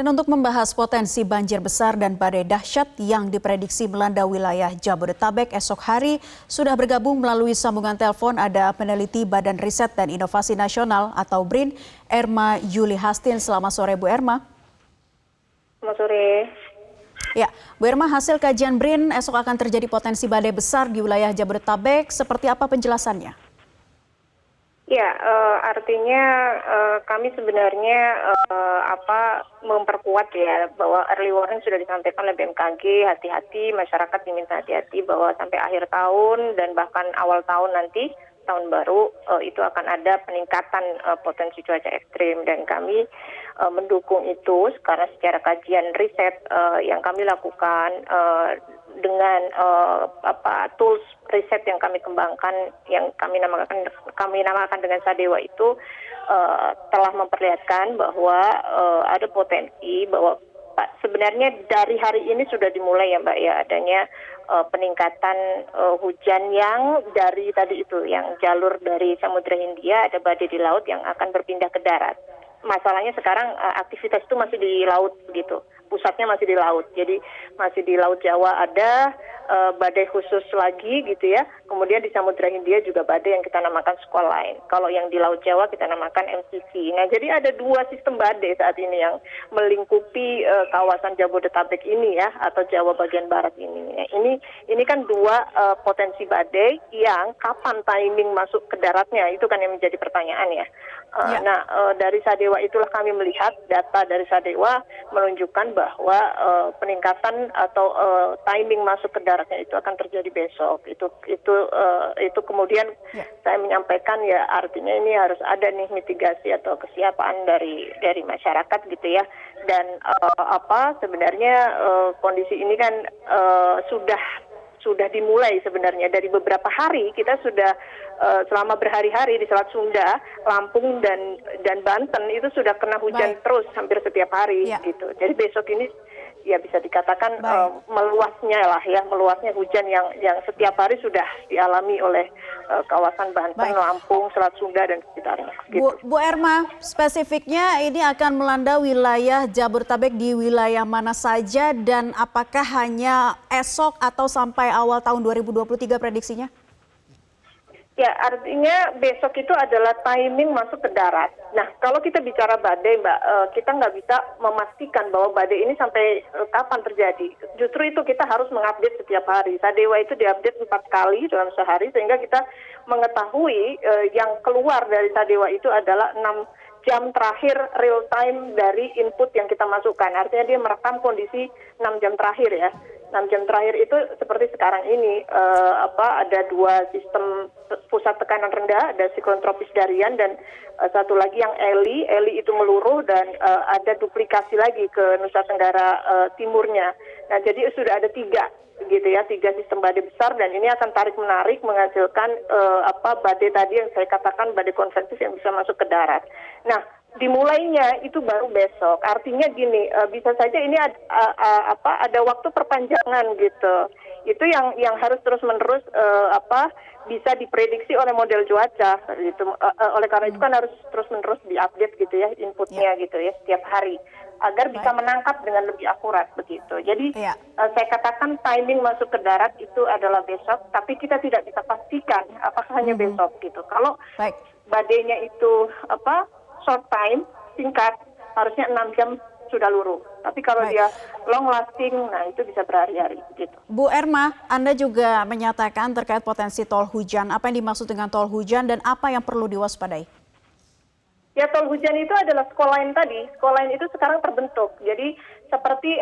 Dan untuk membahas potensi banjir besar dan badai dahsyat yang diprediksi melanda wilayah Jabodetabek esok hari, sudah bergabung melalui sambungan telepon ada peneliti Badan Riset dan Inovasi Nasional atau BRIN, Erma Yuli Hastin. Selamat sore Bu Erma. Selamat sore. Ya, Bu Erma, hasil kajian BRIN esok akan terjadi potensi badai besar di wilayah Jabodetabek. Seperti apa penjelasannya? Ya, artinya kami sebenarnya memperkuat ya bahwa early warning sudah disampaikan oleh BMKG, hati-hati, masyarakat diminta hati-hati bahwa sampai akhir tahun dan bahkan awal tahun nanti, tahun baru, itu akan ada peningkatan potensi cuaca ekstrim, dan kami mendukung itu karena secara kajian riset yang kami lakukan dengan tools riset yang kami kembangkan, yang kami namakan dengan Sadewa itu telah memperlihatkan bahwa ada potensi bahwa sebenarnya dari hari ini sudah dimulai ya Mbak ya, adanya peningkatan hujan yang dari tadi itu, yang jalur dari Samudra Hindia ada badai di laut yang akan berpindah ke darat. Masalahnya sekarang aktivitas itu masih di laut begitu, pusatnya masih di laut, jadi masih di Laut Jawa ada badai khusus lagi gitu ya, kemudian di Samudra Hindia juga badai yang kita namakan Squall Line, kalau yang di Laut Jawa kita namakan MCC. Nah jadi ada dua sistem badai saat ini yang melingkupi kawasan Jabodetabek ini ya, atau Jawa bagian barat ini. Nah, ini kan dua potensi badai yang kapan timing masuk ke daratnya, itu kan yang menjadi pertanyaan ya. Nah, dari Sadewa itulah kami melihat data dari Sadewa menunjukkan bahwa peningkatan atau timing masuk ke daratnya itu akan terjadi besok. Itu kemudian saya menyampaikan ya, artinya ini harus ada nih mitigasi atau kesiapan dari masyarakat gitu ya. Dan sebenarnya kondisi ini kan sudah dimulai sebenarnya dari beberapa hari. Kita sudah selama berhari-hari di Selat Sunda, Lampung dan Banten itu sudah kena hujan terus hampir setiap hari gitu. Jadi besok ini ya bisa dikatakan meluasnya hujan yang setiap hari sudah dialami oleh kawasan Banten, Lampung, Selat Sunda dan sekitarnya. Gitu. Bu Erma, spesifiknya ini akan melanda wilayah Jabodetabek di wilayah mana saja, dan apakah hanya esok atau sampai awal tahun 2023 prediksinya? Ya, artinya besok itu adalah timing masuk ke darat. Nah, kalau kita bicara badai, Mbak, kita nggak bisa memastikan bahwa badai ini sampai kapan terjadi. Justru itu kita harus mengupdate setiap hari. Sadewa itu diupdate 4 kali dalam sehari, sehingga kita mengetahui yang keluar dari Sadewa itu adalah 6 jam terakhir real time dari input yang kita masukkan. Artinya dia merekam kondisi 6 jam terakhir ya. 6 jam terakhir itu seperti sekarang ini, ada dua sistem pusat tekanan rendah, ada siklon tropis Darian dan satu lagi yang Eli itu meluruh, dan ada duplikasi lagi ke Nusa Tenggara Timurnya. Nah jadi sudah ada 3 gitu ya, 3 sistem badai besar, dan ini akan tarik menarik menghasilkan badai tadi yang saya katakan badai konvektif yang bisa masuk ke darat. Nah dimulainya itu baru besok. Artinya gini, bisa saja ini ada waktu perpanjangan gitu. Itu yang harus terus-menerus bisa diprediksi oleh model cuaca gitu. Oleh karena itu kan harus terus-menerus diupdate gitu ya inputnya gitu ya setiap hari agar bisa menangkap dengan lebih akurat begitu. Jadi saya katakan timing masuk ke darat itu adalah besok, tapi kita tidak bisa pastikan apakah hanya besok gitu. Kalau badainya itu short time, singkat, harusnya 6 jam sudah luruh. Tapi kalau dia long lasting, nah itu bisa berhari-hari gitu. Bu Erma, Anda juga menyatakan terkait potensi tol hujan. Apa yang dimaksud dengan tol hujan dan apa yang perlu diwaspadai? Ya, tol hujan itu adalah Squall Line tadi. Squall Line itu sekarang terbentuk. Jadi seperti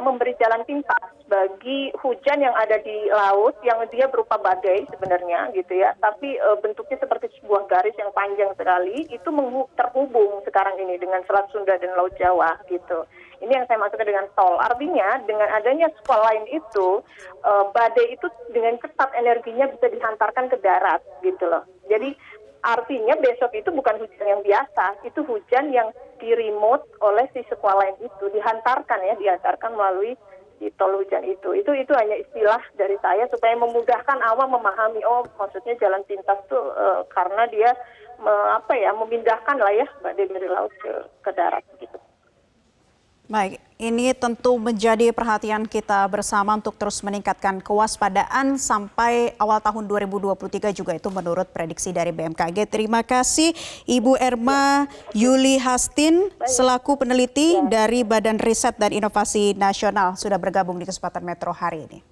memberi jalan pintas bagi hujan yang ada di laut yang dia berupa badai sebenarnya gitu ya. Tapi bentuknya seperti sebuah garis yang panjang sekali, itu terhubung sekarang ini dengan Selat Sunda dan Laut Jawa gitu. Ini yang saya maksudkan dengan tol. Artinya dengan adanya Squall Line itu badai itu dengan cepat energinya bisa dihantarkan ke darat gitu loh. Jadi artinya besok itu bukan hujan yang biasa, itu hujan yang di-remote oleh si Squall Line itu, dihantarkan melalui si tol hujan itu. Itu hanya istilah dari saya supaya memudahkan awam memahami, maksudnya jalan pintas tuh karena dia memindahkan lah ya badai dari laut ke darat gitu. Baik, ini tentu menjadi perhatian kita bersama untuk terus meningkatkan kewaspadaan sampai awal tahun 2023 juga itu menurut prediksi dari BMKG. Terima kasih Ibu Erma Yuli Hastin selaku peneliti dari Badan Riset dan Inovasi Nasional sudah bergabung di kesempatan Metro hari ini.